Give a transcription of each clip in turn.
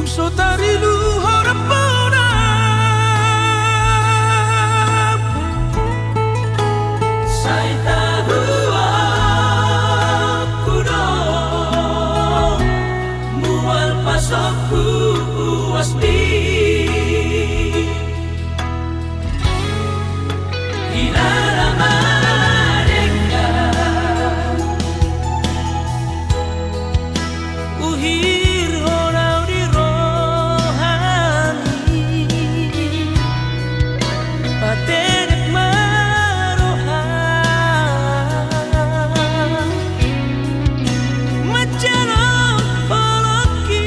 Sotari luhur ponam Sai tahu aku dong Mual pasokku asli Hilala mereka Uhir horau di rohani Patenek marohan Majalong poloki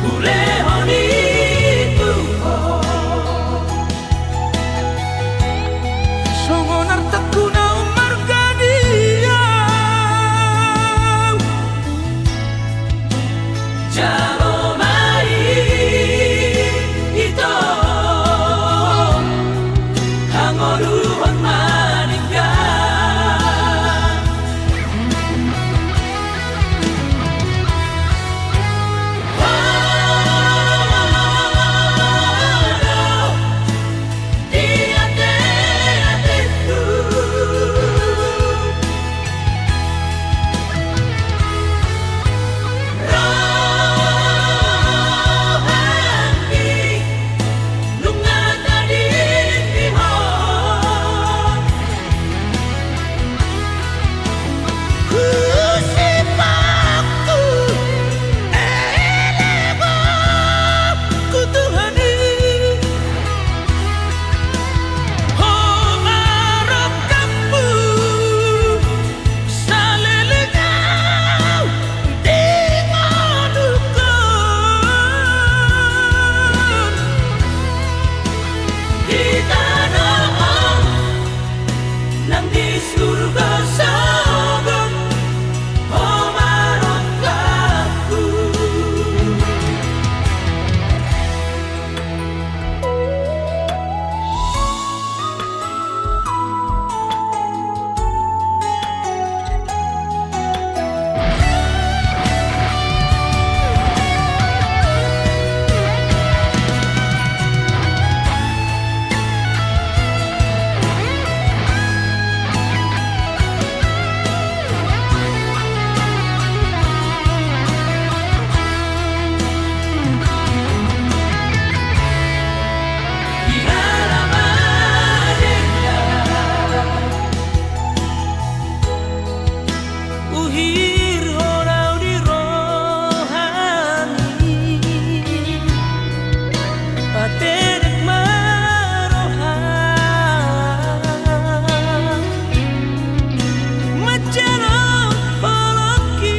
Ulehoni tuho Songonar tekuna margadia Jalo mai ito Hangoruhon maninggan Walau di ate-ateku Rohani lunga tadi ihon Kusipakku elego kutuhani Homarap kamu salilingau di madukun Kita noong nang di surga sogon Homarap kamu Hilala mereka Uhir horau di rohani Patenek marohan Majalong poloki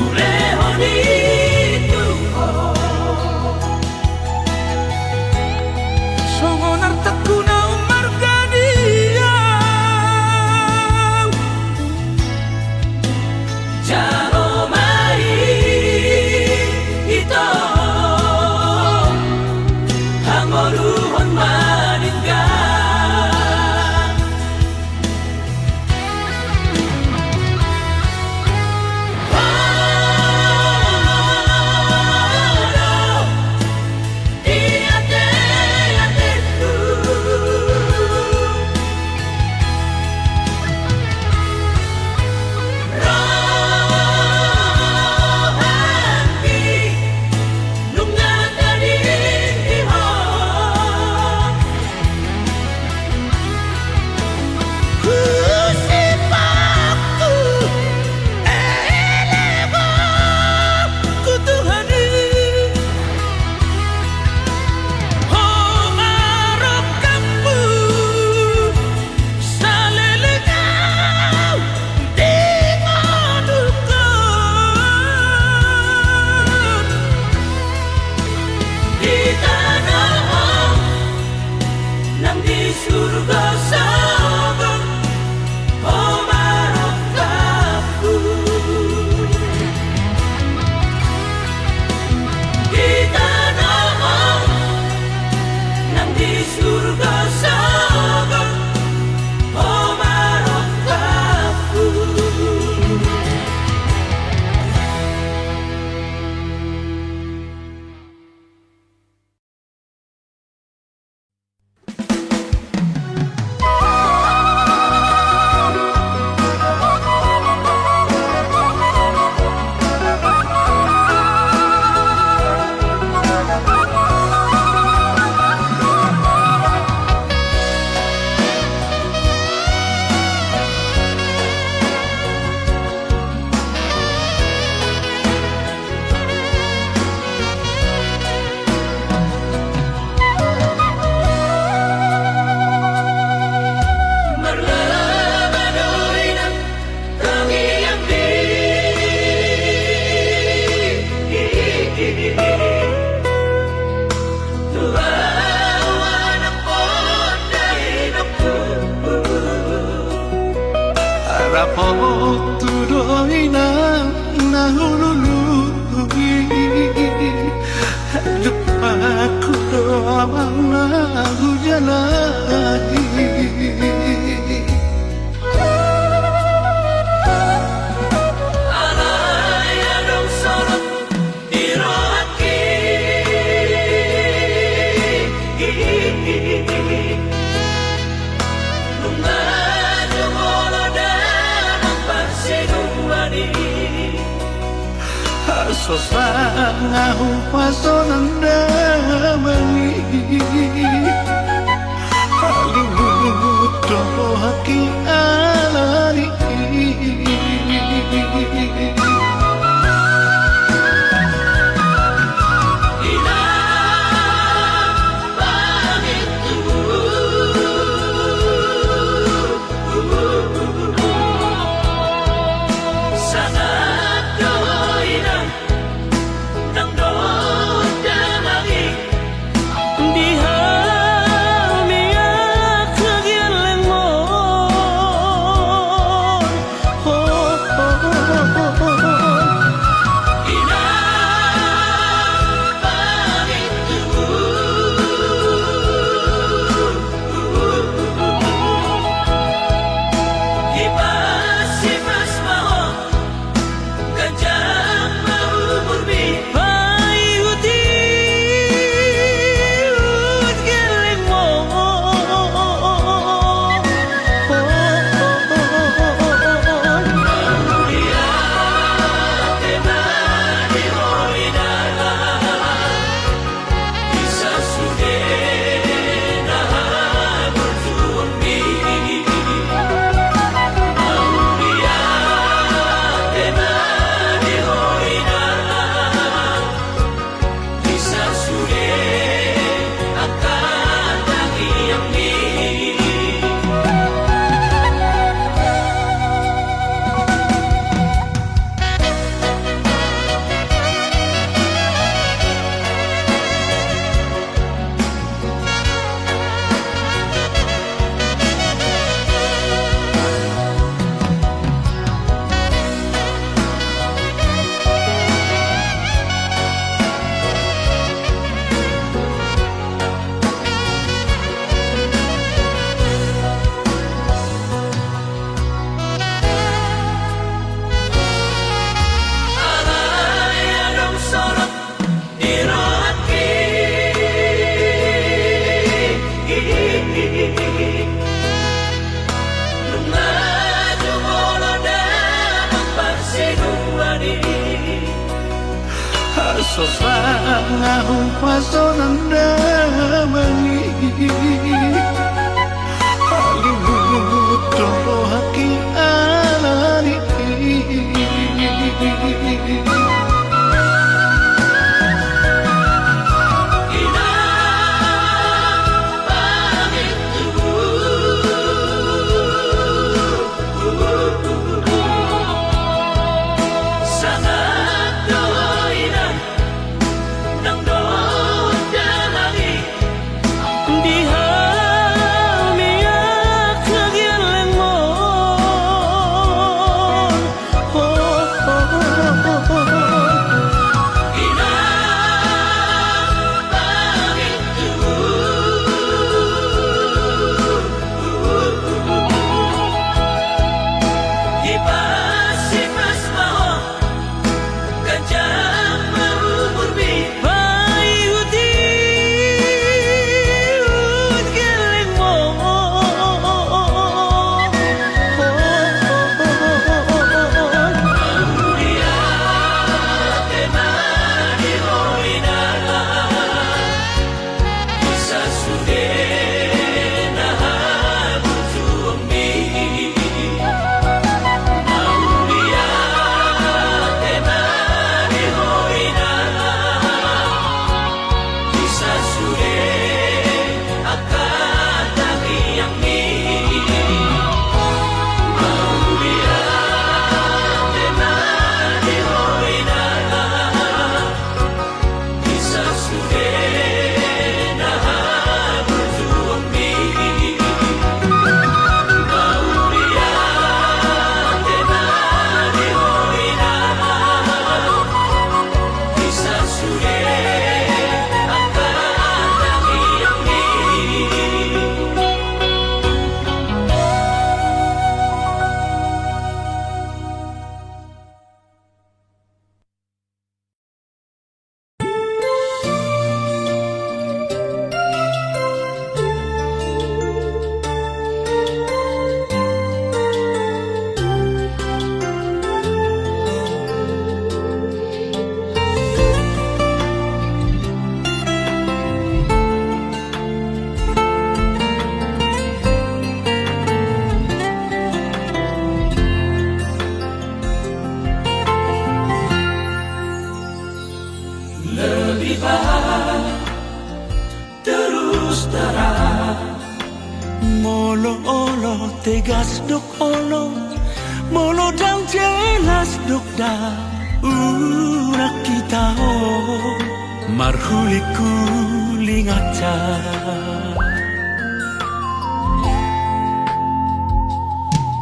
Ulehoni tuho Songonar tekuna margadia Jalo mai ito Hangoruhon maninggan Walau di ate-ateku Rohani lunga tadi ihon Kusipakku elego kutuhani Homarap kamu salilingau di madukun Kita noong nang di surga sogon Homarap kamu Kita noong nang di surga sogon Homarap Rapot tuloy na nahululugi. Lupa ko ang nahujalay. Alay anong sorot tiro aki. Nung medyo wala na ang pagsinuwani. Asos ang ahong paso ng damani. Halimuto aking alari. Asos ang ahong paso ng damani. Halimuto aking alari. Di Molo olo tegas dok olo, molo dang jelas dok da. Urak kita ho marhuli kulingaca.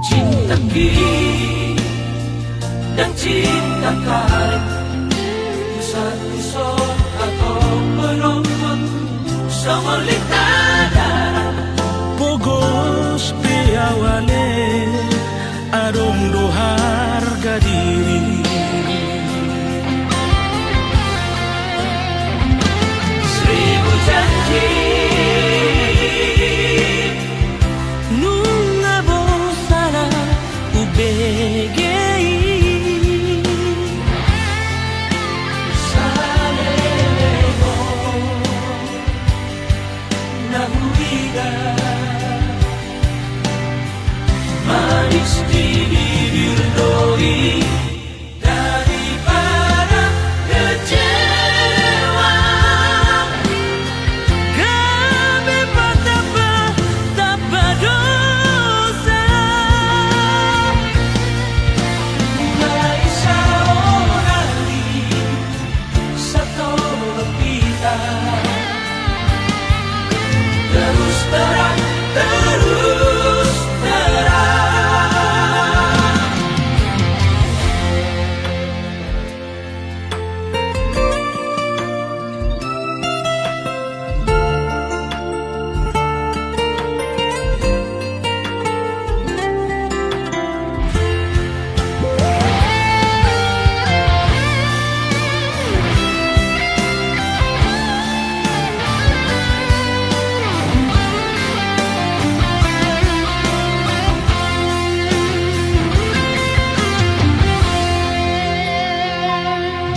Cinta ki dan cinta karet, pusat-pusat atau penonton sama litada. Pogos piawale adong do harga diri. Seribu janji Nunga bosana ubegei salelego na huida. Manis di bibir doi daripada kecewa. kami patapa tapa dosa. Mulai saorali sa tolong kita, terus terang, terus terang.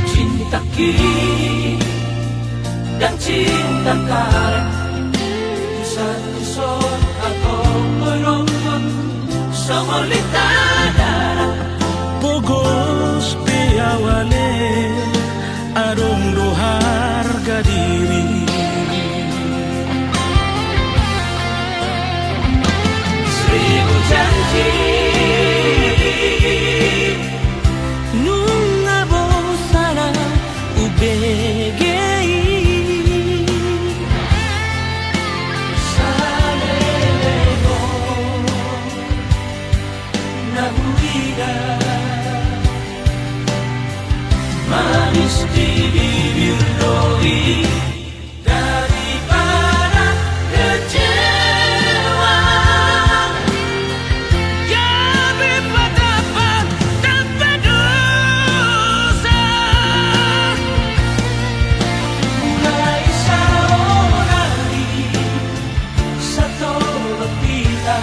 Cinta ki dan cinta karet, pusat-pusat atau penonton sama litada. Pogos piawale adong do harga diri. Seribu janji Nunga bosana ubegei salelego na huida. Manis di bibir doi daripada kecewa. kami patapa tapa dosa. Mulai saorali sa tolong kita,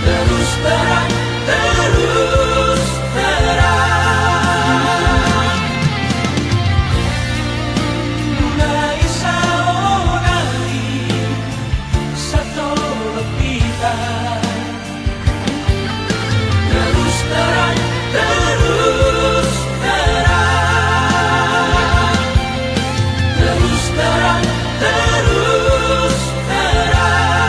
terus terang, terus terang. Mulai saorali sa tolong kita, terus terang, terus terang. Terus terang, terus terang.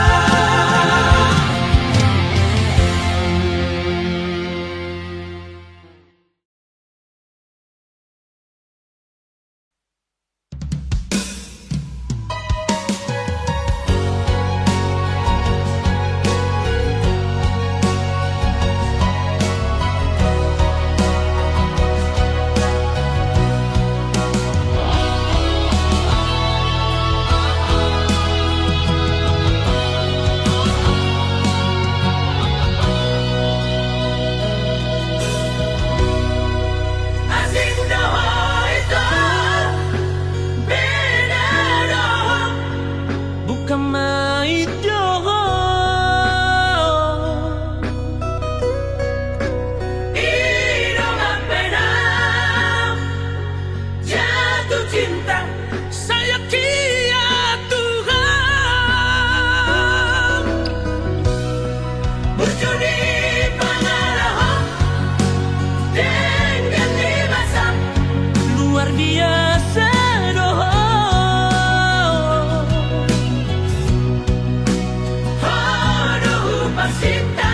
parsita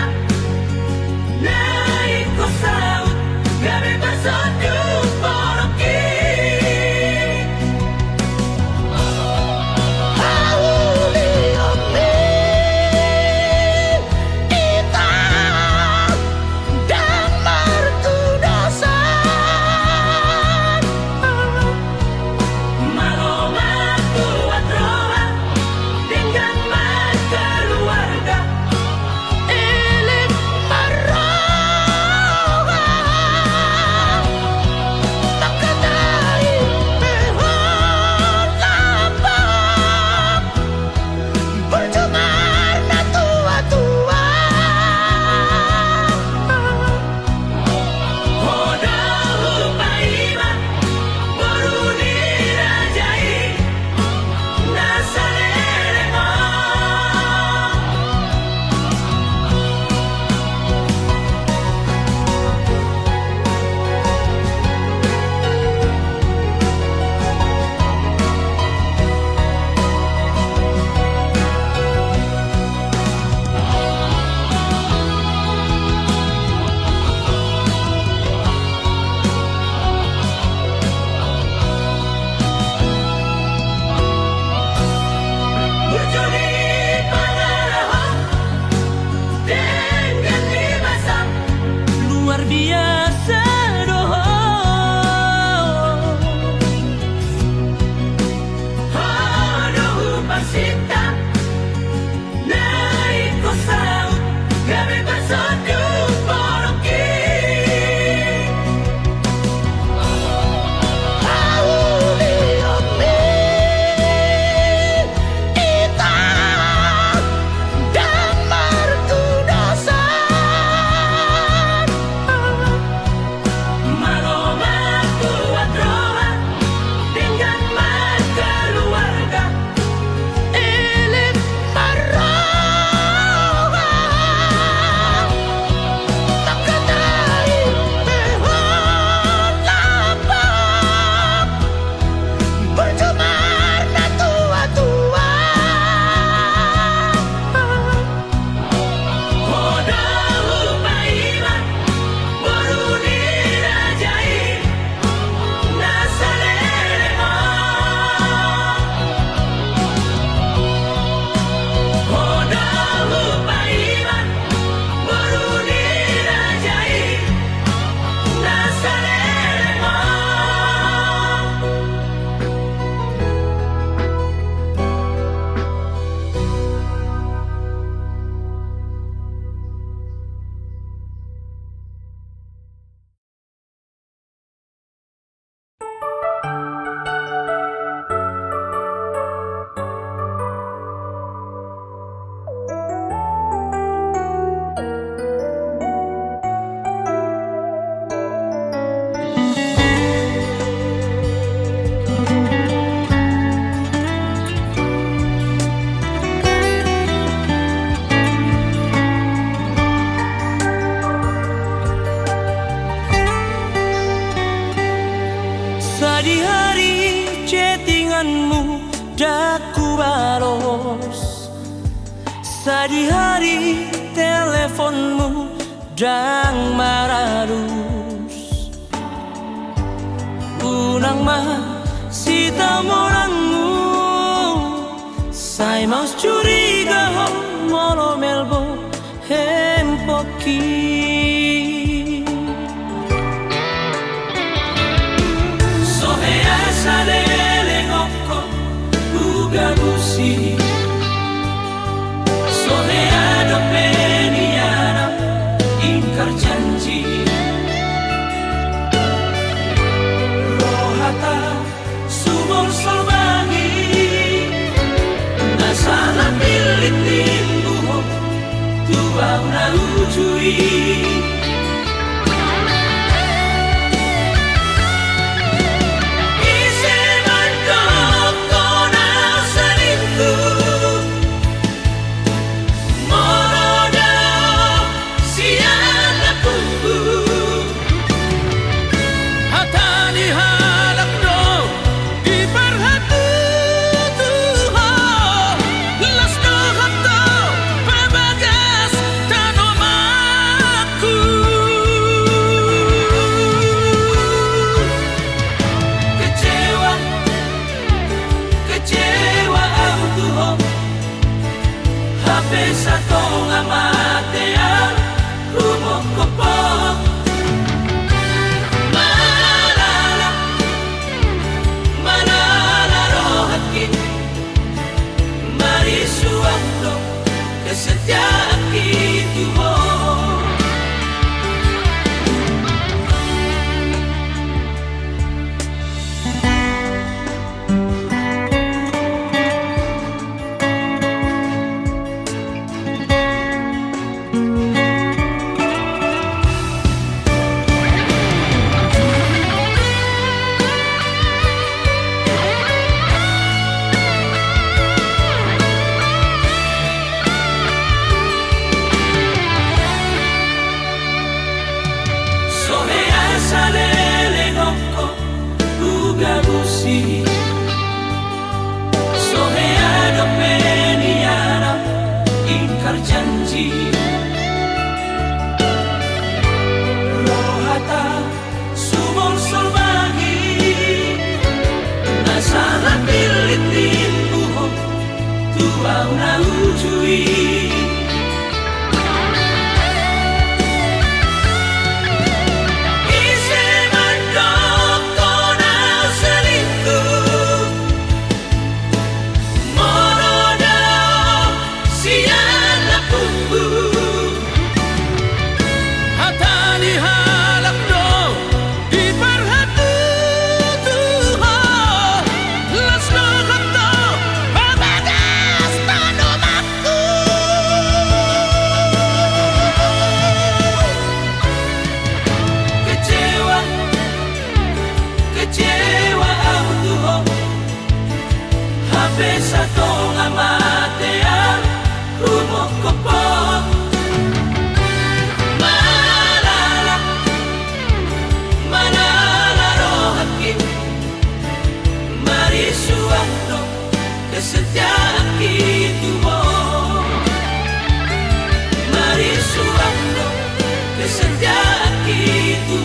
na iko saut gabi pasod yung poroki. Di hari chattinganmu dah ku balos, di hari teleponmu dang maradus. Unang masita morangmu, sai mau curiga ho moro melbo hempoki. Salele ngoko uga busi soleado peniana ingkar janji rohata sumur solbangi nasala pilit timbuho tuau na ujui. Las no hapto, pabagas, lucuin. Isi mandok kona selingkuh, moroda siang lapunggu. Hata dihalak do di parhatu Tuhan las no kanto pabagas tanumaku. Kecewa, kecewa aku tuh. Habis satu ngamatea rumah kopong. Malala, malala rohaki. Mari suwakno kesetiaan itu. Mari suwakno kesetiaan itu.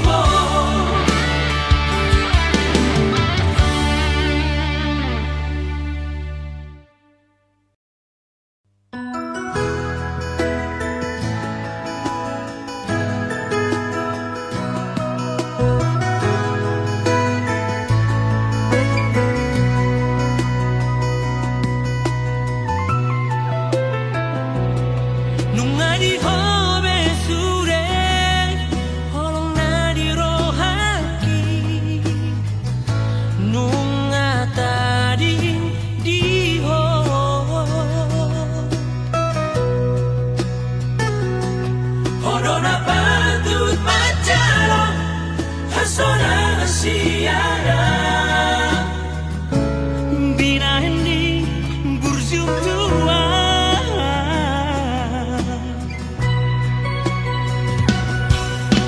Nung di hobe sure holong na di rohaki. Nung tadi di ho Horona patut macalo hasona siara. binahin di burjum tua.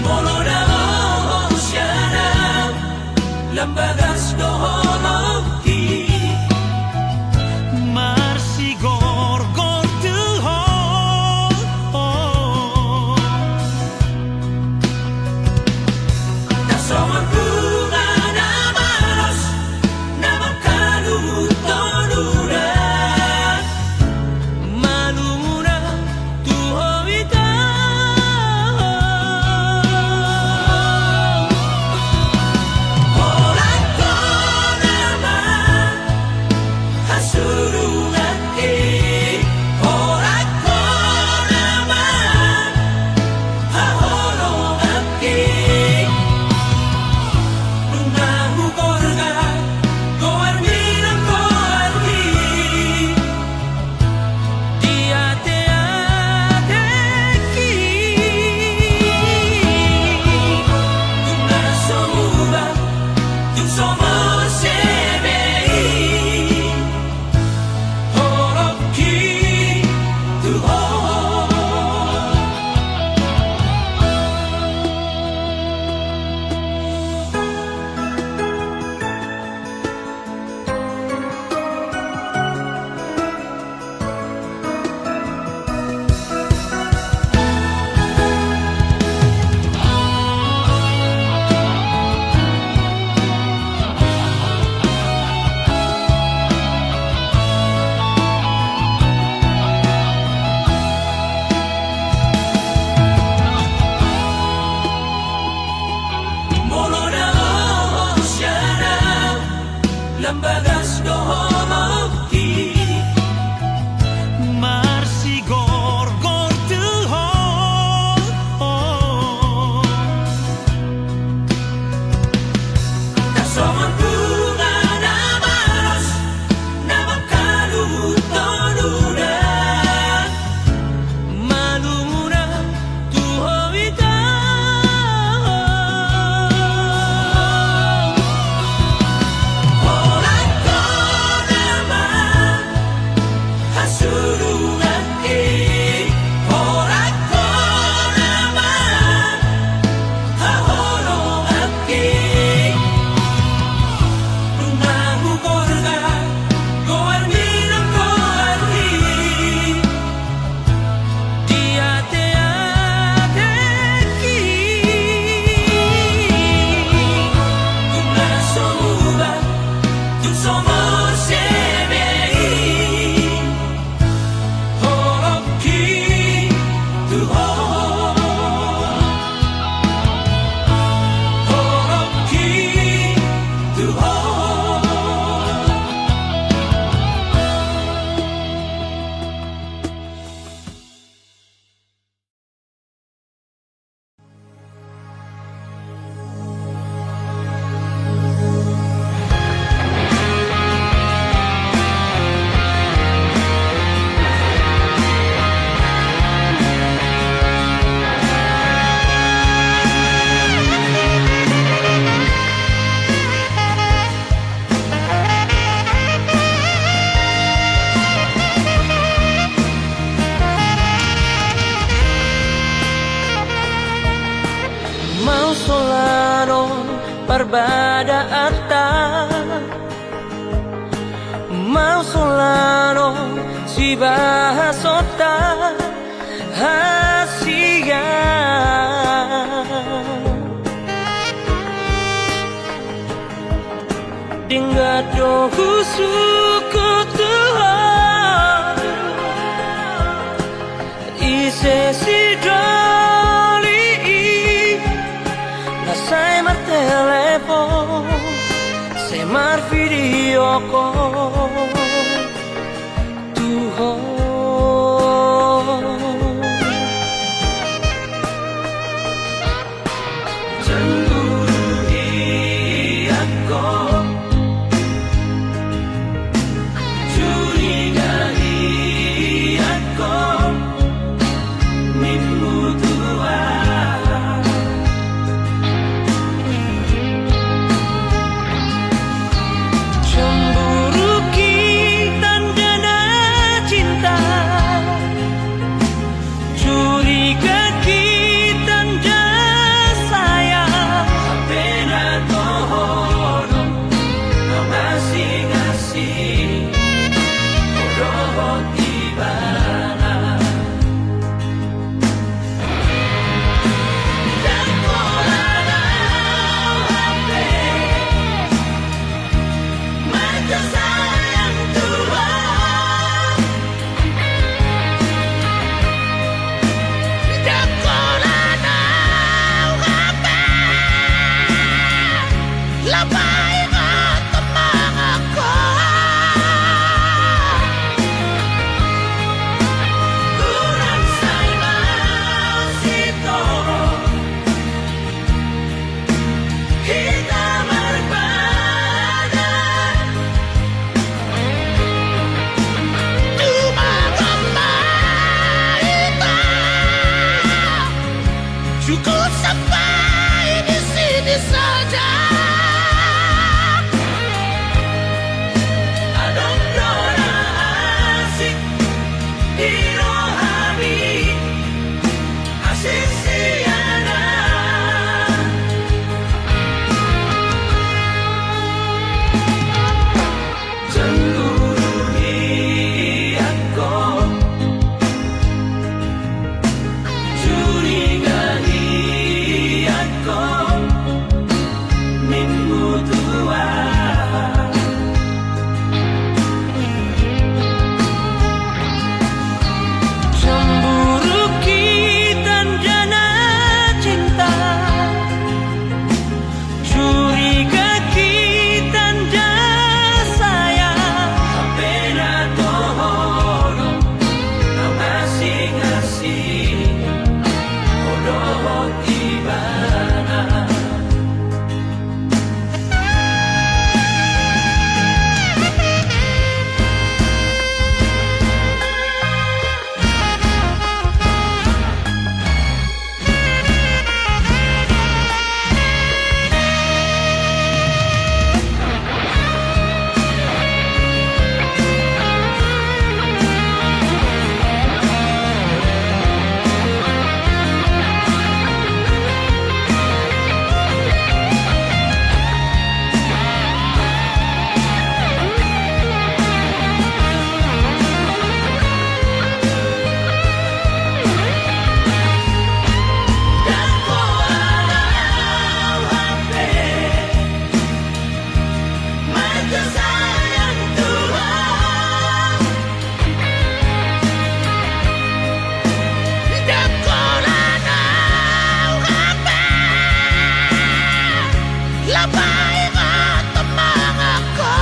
Moloda oh siara lambagas doholoki. Marsi gorgor tuh Nasoman bunga na maros na makalutonura. malumura tuh ita. Orang ko naman hasurungaki. Orang ko naman haholongaki. Nung nahugor ka, goarmi ng goarmi. Ate-ate-ki Nung nasuba, yung sumusibay. Horoki tuho. Moloda oh siara lambagas doholoki. marsi gorgor tuh Nasoman bunga na maros na makalutonura. malumura tuh ita. Orang ko naman hasurungaki. Perbadaata Mausolano si bahasota hasia Dingado husuku Tuhan Ise si doli Nasai mar telepon Semar video call Tuhan Cemburu aku Curigai aku Mimmu Tuhan Cemburu kita dana cinta Curiga kita dana sayang Pena tohono Kau ngasih-ngasih Roh tibana Dan kolana hati Mata sayang Tuhan Dan kolana hati Labay at mga ko Kurang sa'y mausito Kita magbada Dumagamba ito Cukup sampai di sini saja Adong dona asik di rohani Asik siana Cemburu aku Curigai aku Mimmu Tuhan Cemburu kita dana cinta Curiga kita dana sayang Pena tohono Kau ngasih-ngasih Roh tibana Dan kolana hati Mata sayang Tuhan Dan kolana hati Labay at mga ko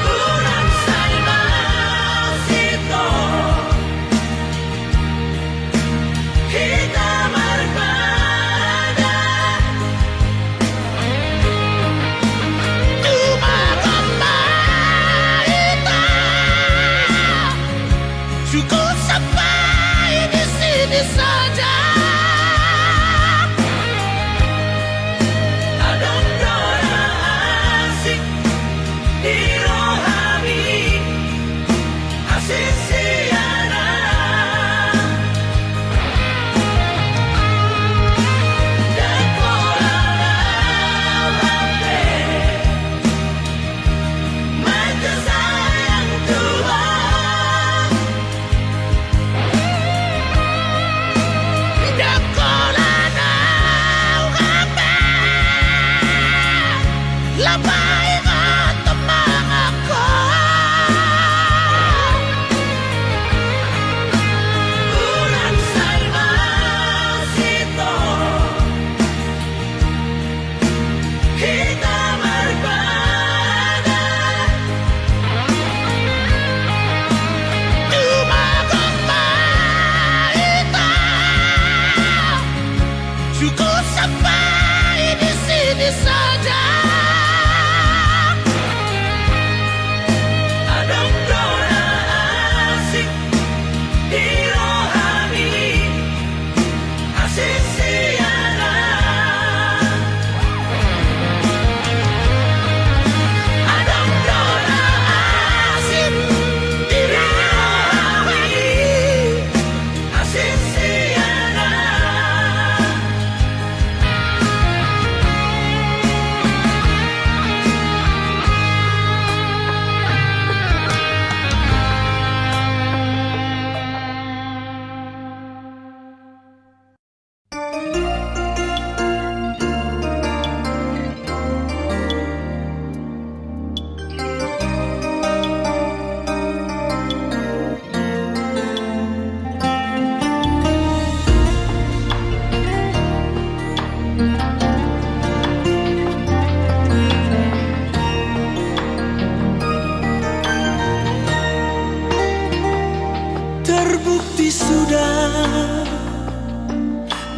Kurang sa'y mausito Kita magbada Dumagamba ito Cukup sampai di sini saja Adong dona asik di rohani Asik siana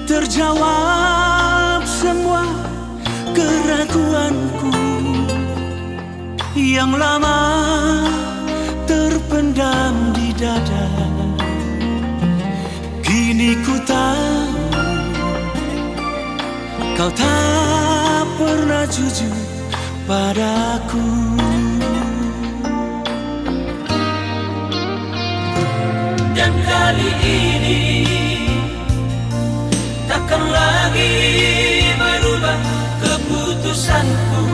terjawab semua keraguanku yang lama terpendam di dada. Kini ku tahu kau tak pernah jujur padaku. Dan kali ini takkan lagi berubah keputusanku.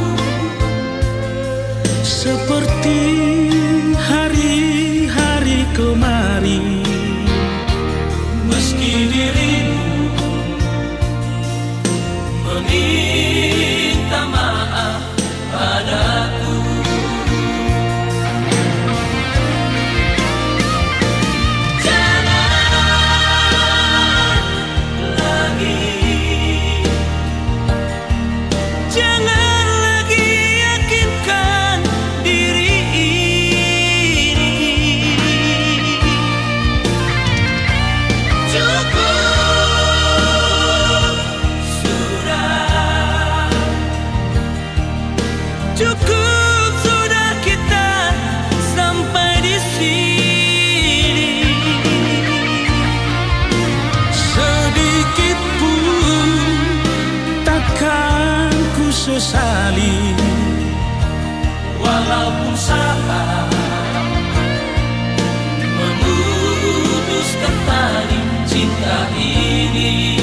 Seperti hari-hari kemarin, meski dirimu meminta maaf padaku. Jangan lagi yakinkan diri ini. Cukup sudah, cukup sudah kita sampai di sini. Sedikit pun takkan ku sesali, walaupun salah memutuskan tali cinta ini.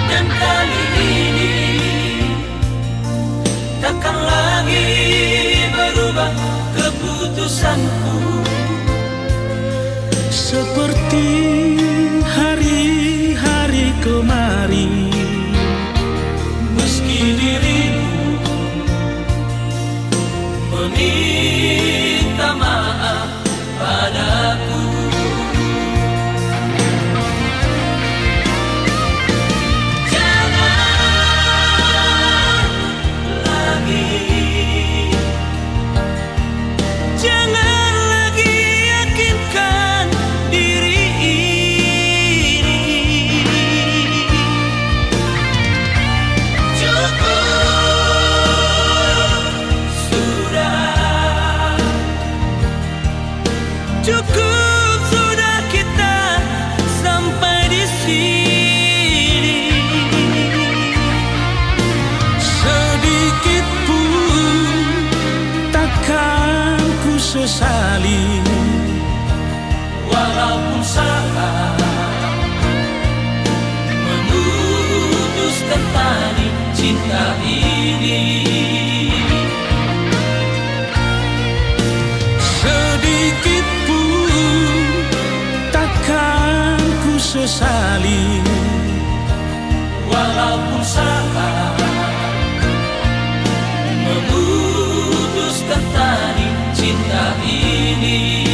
Dan kali ini takkan lagi berubah keputusanku. Seperti hari-hari kemarin, meski dirimu meminta maaf padaku. Jangan lagi yakinkan diri ini. Cukup sudah, cukup sudah kita sampai di sini. Sedikit pun takkan ku sesali, walaupun salah memutuskan tali cinta ini. Sedikit pun takkan ku sesali, walaupun salah memutuskan tali cinta ini.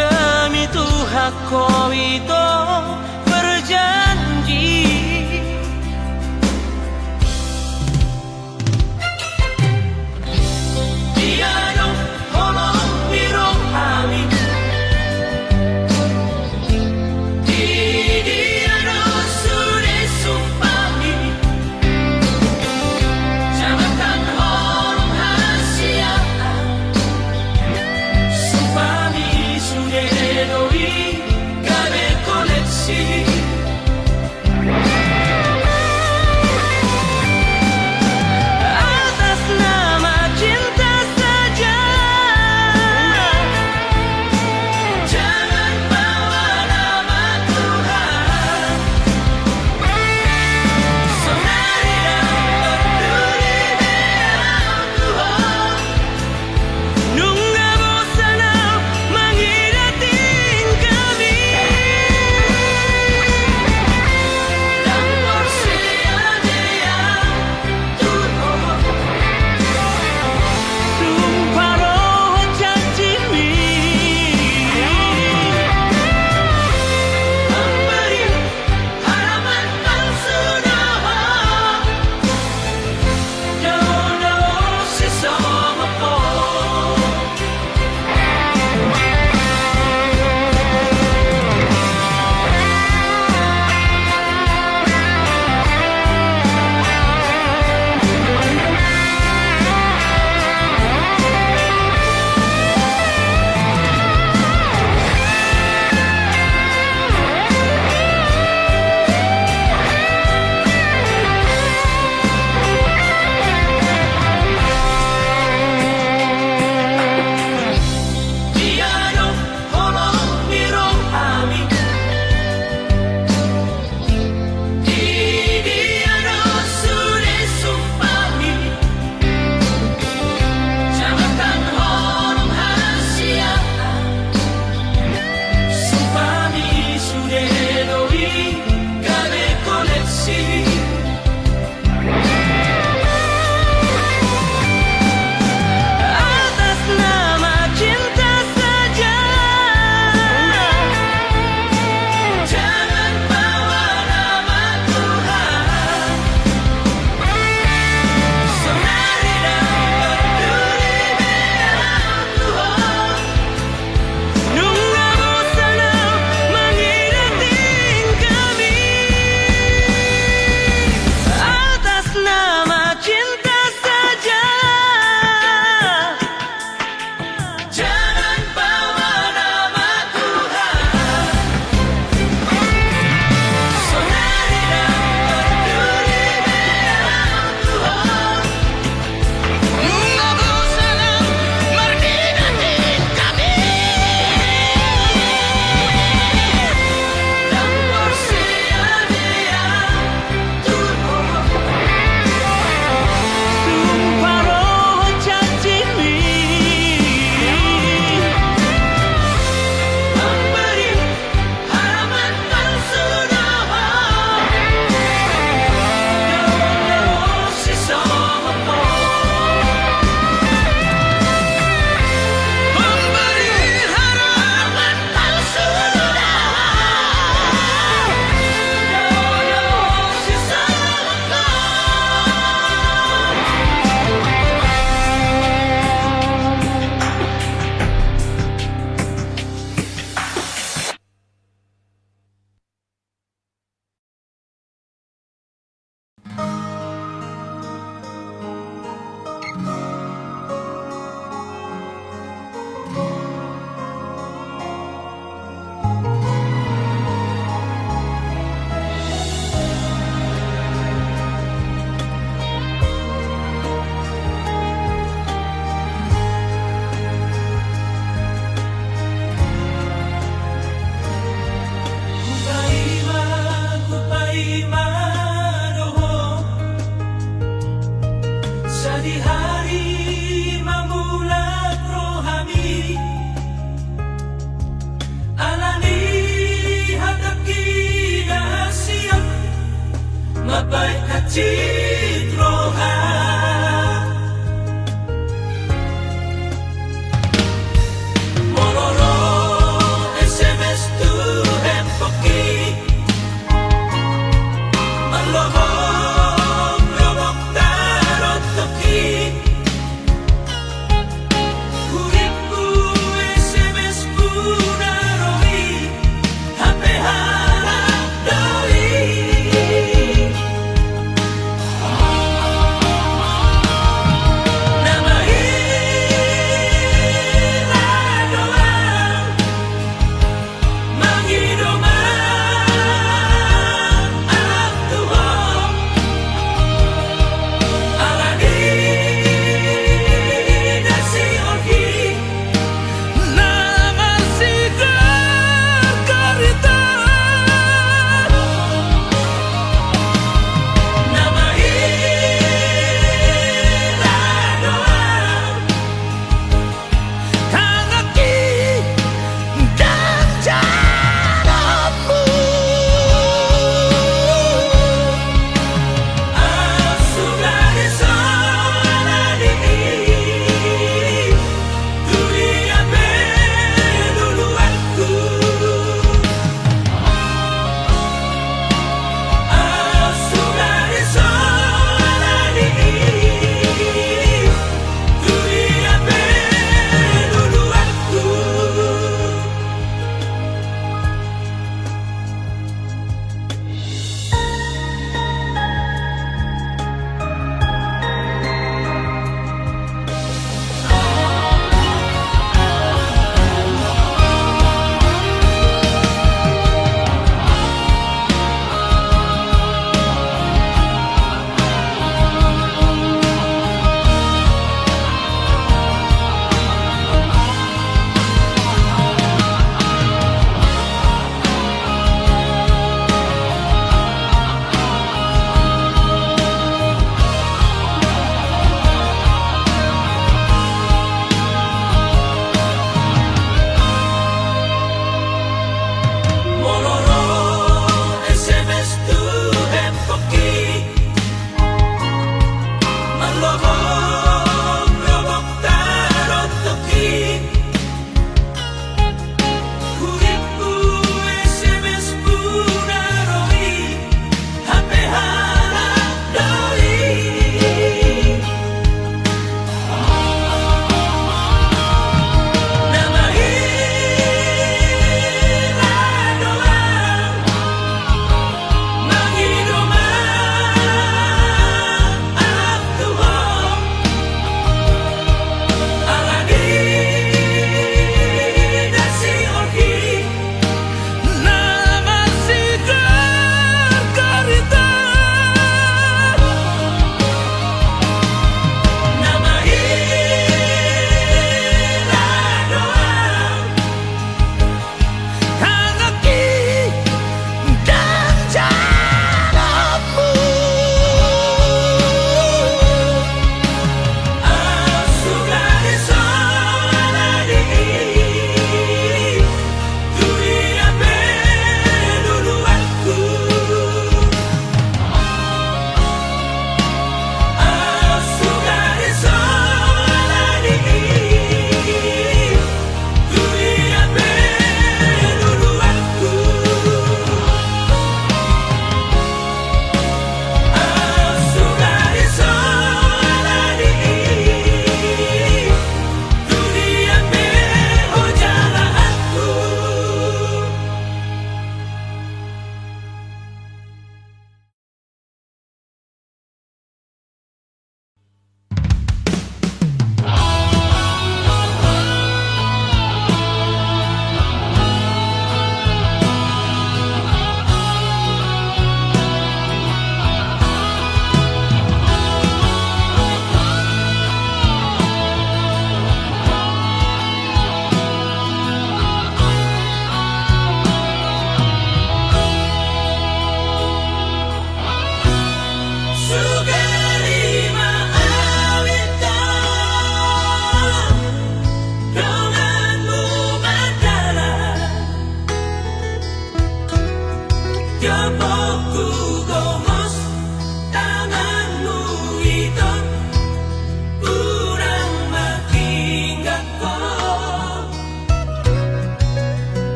Demi Tuhan kau itu berjanji. Tiada holong biro kami, tiada sudah sumpami. Jangankan holong hasil, sumpami sudah doi gawe koleksi. Atas nama cinta saja, jangan bawa nama Tuhan. Sonari dan peduli dengan Tuhan. Nunggah bosan menghidupi kami. Dan bersedia Tuhan, sumpah roh janji-Mi, memberi harapan palsu doa, jauh-jauh sesama kau. Tiada holong biro kami, tiada sudah sumpami. Jangankan holong hasil, sumpami sudah doi gawe koleksi. Atas nama cinta saja, jangan bawa nama Tuhan. Sonari dan peduli dengan Tuhan. Nunggah bosan menghidupi kami. Atas nama cinta saja, jangan bawa nama Tuhan. Sonari dan peduli dengan Tuhan. Nunggah bosan menghidupi kami. Dan bersedia Tuhan, sumpah roh janji-Mi, memberi harapan palsu doa, jauh-jauh sesama kau. Memberi harapan palsu doa, jauh-jauh sesama Kupaima doho, sa di hari mamulat rohami, alani hadaki rahasia, mabay kacit roha.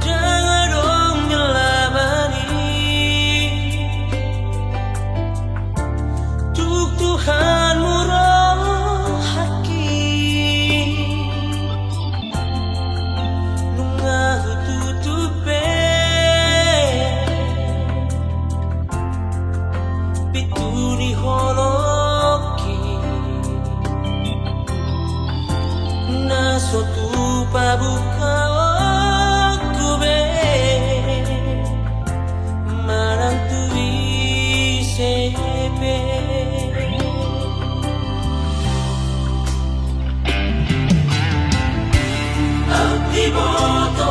Jangan dong nyelamani Tuk Tuhanmu roh haki Lungahu tutupe Pituni holoki Naso tu pabuka okube Marantui sepe Abdi boto